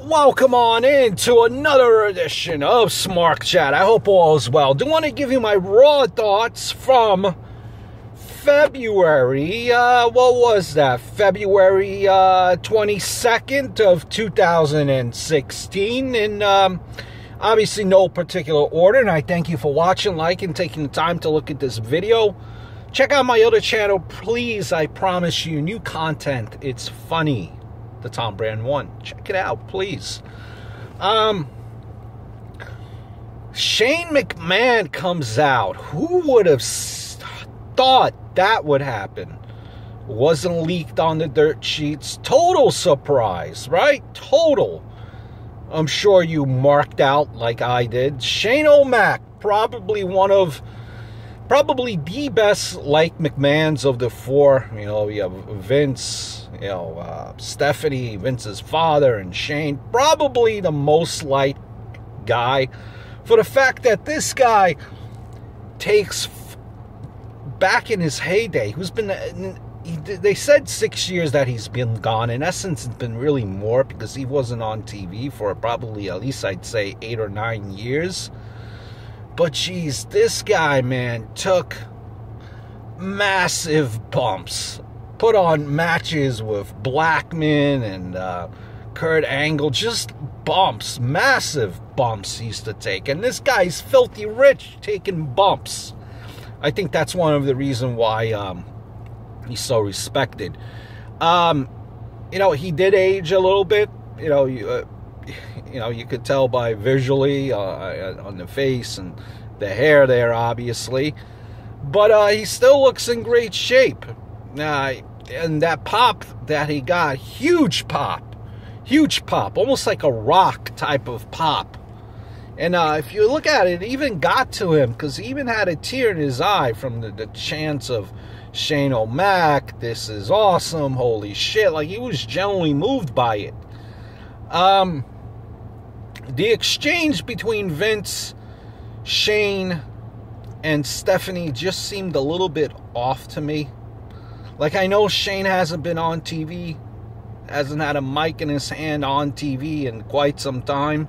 Welcome on in to another edition of Smart Chat. I hope all is well. Do want to give you my raw thoughts from February, what was that? February 22nd of 2016, in obviously no particular order, and I thank you for watching, liking, taking the time to look at this video. Check out my other channel, please. I promise you, new content. It's funny. The Tom Brand 1. Check it out, please. Shane McMahon comes out. Who would have thought that would happen? Wasn't leaked on the dirt sheets. Total surprise, right? Total. I'm sure you marked out like I did. Shane O'Mac, probably the best like McMahons of the four. You know, you have Vince, Stephanie, Vince's father, and Shane. Probably the most liked guy for the fact that this guy takes back in his heyday. They said 6 years that he's been gone. In essence, it's been really more because he wasn't on TV for probably at least I'd say 8 or 9 years. But geez, this guy, man, took massive bumps. Put on matches with Blackman and Kurt Angle. Just bumps. Massive bumps he used to take. And this guy's filthy rich taking bumps. I think that's one of the reasons why he's so respected. He did age a little bit. You could tell by visually on the face and the hair there, obviously. But he still looks in great shape. And that pop that he got, huge pop, almost like a rock type of pop. And if you look at it, it even got to him because he even had a tear in his eye from the chants of Shane O'Mac, this is awesome, holy shit. Like, he was genuinely moved by it. The exchange between Vince, Shane, and Stephanie just seemed a little bit off to me. Like, I know Shane hasn't been on TV, hasn't had a mic in his hand on TV in quite some time.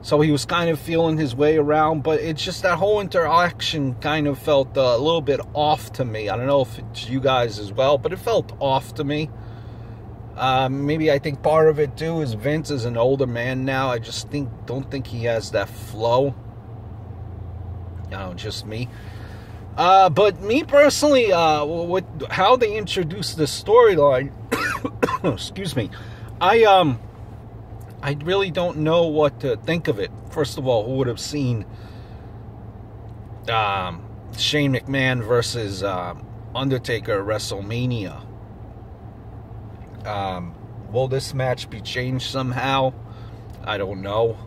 So he was kind of feeling his way around, but it's just that whole interaction kind of felt a little bit off to me. I don't know if it's you guys as well, but it felt off to me. Maybe I think part of it too is Vince is an older man now. I just don't think he has that flow. Just me. But me personally, how they introduced the storyline, excuse me, I really don't know what to think of it. First of all, who would have seen Shane McMahon versus Undertaker at WrestleMania? Will this match be changed somehow? I don't know.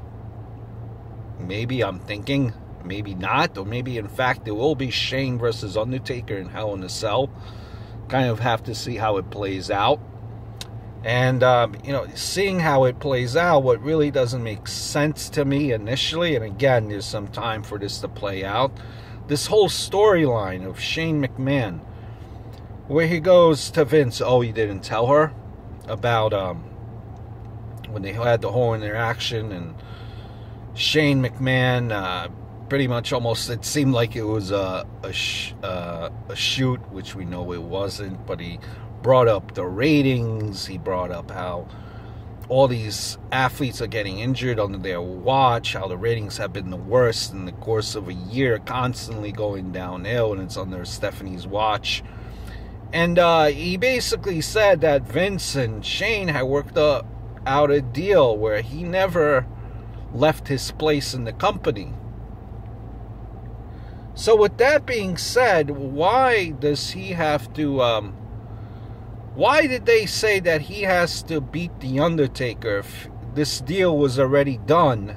Maybe, I'm thinking. Maybe not. Or maybe, in fact, it will be Shane versus Undertaker in Hell in a Cell. Kind of have to see how it plays out. And, seeing how it plays out, what really doesn't make sense to me initially, and again, there's some time for this to play out, this whole storyline of Shane McMahon, where he goes to Vince, oh, you didn't tell her about when they had the whole interaction, and Shane McMahon pretty much almost, it seemed like it was a shoot, which we know it wasn't, but he brought up the ratings. He brought up how all these athletes are getting injured under their watch, how the ratings have been the worst in the course of a year, constantly going downhill, and it's under Stephanie's watch. And he basically said that Vince and Shane had worked out a deal where he never left his place in the company. So with that being said, why does he have to, why did they say that he has to beat The Undertaker if this deal was already done,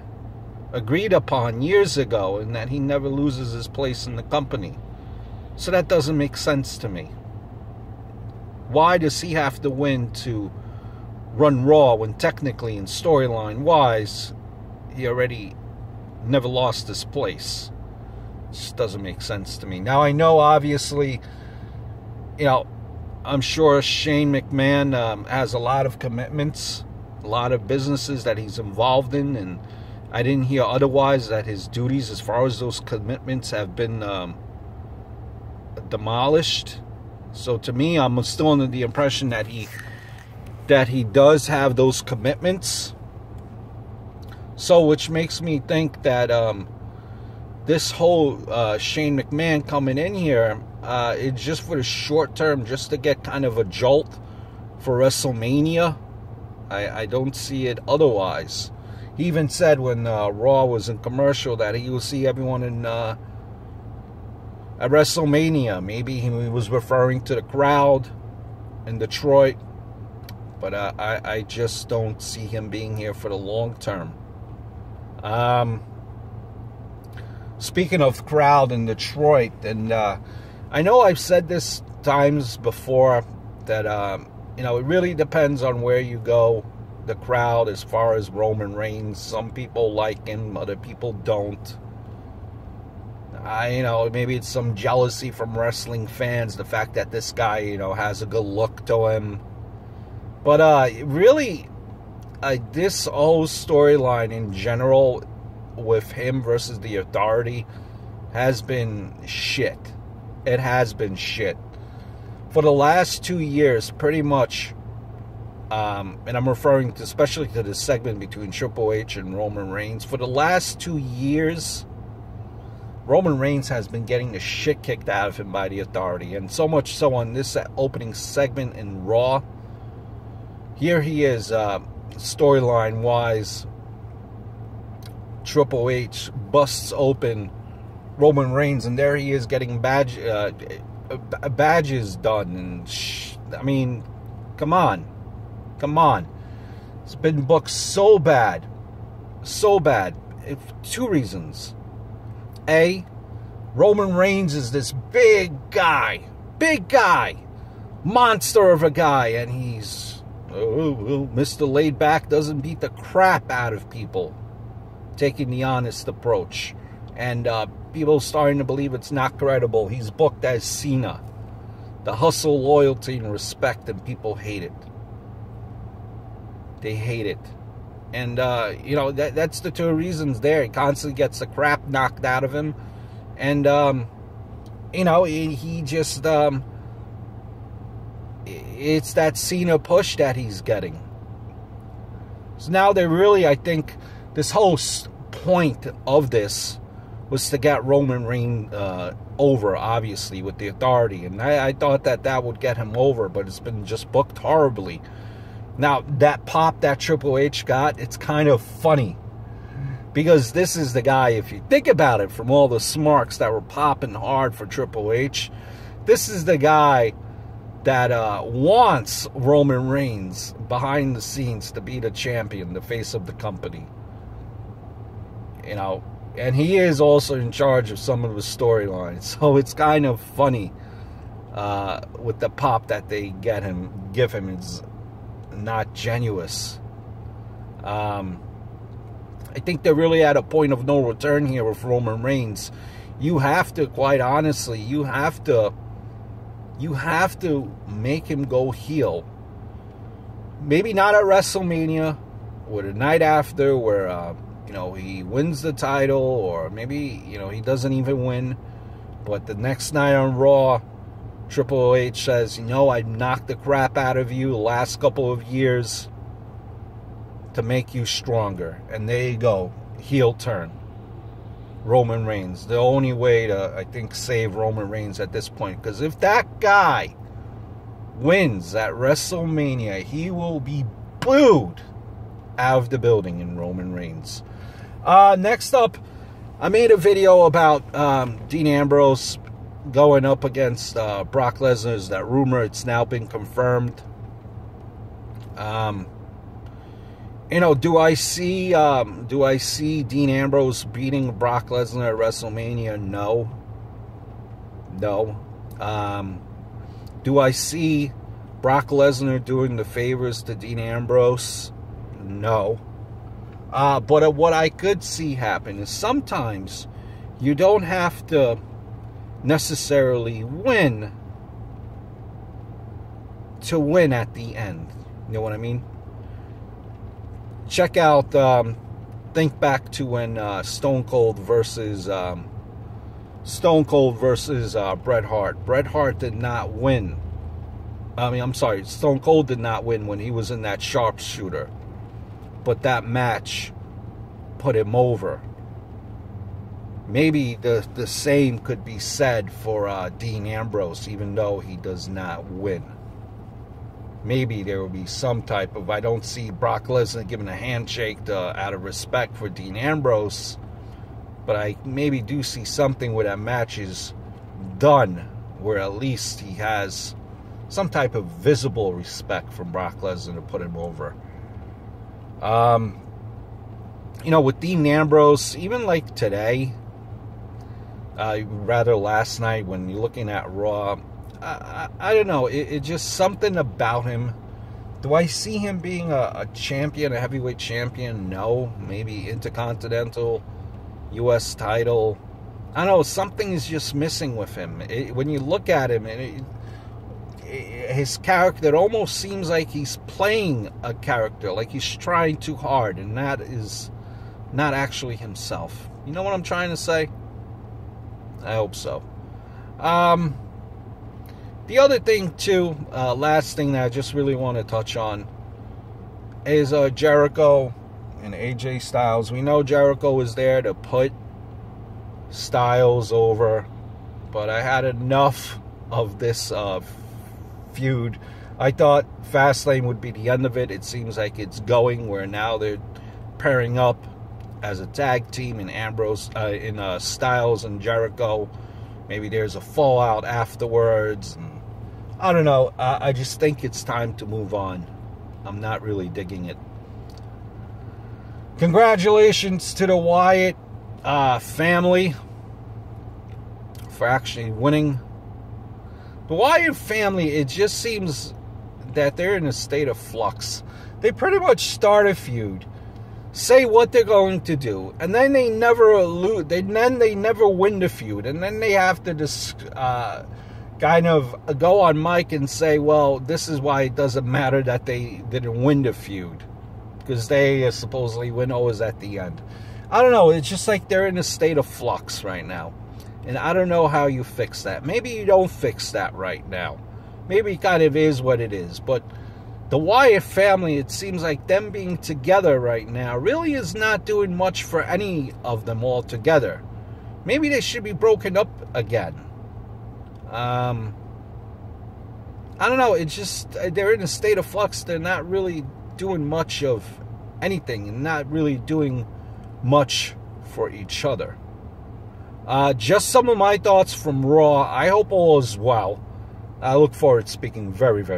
agreed upon years ago, and that he never loses his place in the company? So that doesn't make sense to me. Why does he have to win to run Raw when technically and storyline-wise, he already never lost his place? It just doesn't make sense to me. Now, I know, obviously, I'm sure Shane McMahon has a lot of commitments a lot of businesses that he's involved in, and I didn't hear otherwise that his duties as far as those commitments have been demolished. So to me, I'm still under the impression that he does have those commitments. So which makes me think that this whole Shane McMahon coming in here, it's just for the short term, just to get kind of a jolt for WrestleMania. I don't see it otherwise. He even said when Raw was in commercial that he will see everyone in at WrestleMania. Maybe he was referring to the crowd in Detroit, but I just don't see him being here for the long term. Speaking of crowd in Detroit, and I know I've said this times before that you know, it really depends on where you go, the crowd, as far as Roman Reigns. Some people like him, other people don't. You know, maybe it's some jealousy from wrestling fans, the fact that this guy, you know, has a good look to him. But really, this whole storyline in general with him versus the Authority has been shit. It has been shit. For the last 2 years, pretty much, and I'm referring to especially to the segment between Triple H and Roman Reigns. For the last 2 years, Roman Reigns has been getting the shit kicked out of him by the Authority. And so much so on this opening segment in Raw, here he is, storyline-wise, Triple H busts open Roman Reigns, and there he is getting badges done. And I mean, come on. It's been booked so bad. Two reasons. A, Roman Reigns is this big guy, monster of a guy, and he's, Mr. Laid Back doesn't beat the crap out of people, taking the honest approach. And people starting to believe it's not credible. He's booked as Cena. The hustle, loyalty, and respect, and people hate it. They hate it. And, you know, that's the two reasons there. He constantly gets the crap knocked out of him. And, you know, he just, it's that Cena push that he's getting. So now they really, I think, this whole point of this was to get Roman Reigns over, obviously, with the Authority. And I thought that would get him over, but it's been just booked horribly. Now, that pop that Triple H got, it's kind of funny. Because this is the guy, if you think about it, from all the smarks that were popping hard for Triple H, this is the guy that wants Roman Reigns behind the scenes to be the champion, the face of the company. You know, and he is also in charge of some of the storylines. So it's kind of funny with the pop that they give him. It's not genuine. I think they're really at a point of no return here with Roman Reigns. You have to, quite honestly, you have to make him go heel. Maybe not at WrestleMania, or the night after, where you know, he wins the title, or maybe, you know, he doesn't even win. But the next night on Raw, Triple H says, you know, I knocked the crap out of you the last couple of years to make you stronger. And there you go, heel turn. Roman Reigns. The only way to, I think, save Roman Reigns at this point. Because if that guy wins at WrestleMania, he will be booed out of the building in Roman Reigns. Next up, I made a video about Dean Ambrose going up against Brock Lesnar. Is that rumor? It's now been confirmed. You know, do I see Dean Ambrose beating Brock Lesnar at WrestleMania? No. Do I see Brock Lesnar doing the favors to Dean Ambrose? No. But what I could see happen is sometimes you don't have to necessarily win to win at the end. You know what I mean? check out, think back to when Stone Cold versus Bret Hart. Bret Hart did not win. I'm sorry, Stone Cold did not win when he was in that sharpshooter. But that match put him over. Maybe the same could be said for Dean Ambrose, even though he does not win. Maybe there will be some type of... I don't see Brock Lesnar giving a handshake out of respect for Dean Ambrose, but I maybe do see something where that match is done, where at least he has some type of visible respect from Brock Lesnar to put him over. With Dean Ambrose, even like today, rather last night when you're looking at Raw, I don't know, it just something about him. Do I see him being a champion, a heavyweight champion? No. Maybe Intercontinental, U.S. title. I don't know, something is just missing with him. When you look at him, his character, it almost seems like he's playing a character, like he's trying too hard, and that is not actually himself. You know what I'm trying to say? I hope so. The other thing, too, last thing that I just really want to touch on is Jericho and AJ Styles. We know Jericho is there to put Styles over, but I had enough of this feud. I thought Fastlane would be the end of it. It seems like it's going where now they're pairing up as a tag team in Ambrose, in Styles and Jericho. Maybe there's a fallout afterwards. I don't know. I just think it's time to move on. I'm not really digging it. Congratulations to the Wyatt family for actually winning. The Wyatt family, it just seems that they're in a state of flux. They pretty much start a feud, say what they're going to do, and then they never lose. Then they never win the feud, and then they have to just kind of go on mic and say, well, this is why it doesn't matter that they didn't win the feud, because they supposedly win always at the end. I don't know. It's just like they're in a state of flux right now, and I don't know how you fix that. Maybe you don't fix that right now. Maybe it kind of is what it is, but the Wyatt family, it seems like them being together right now really is not doing much for any of them all together. Maybe they should be broken up again. I don't know. It's just they're in a state of flux. They're not really doing much of anything and not really doing much for each other. Just some of my thoughts from Raw. I hope all is well. I look forward to speaking very, very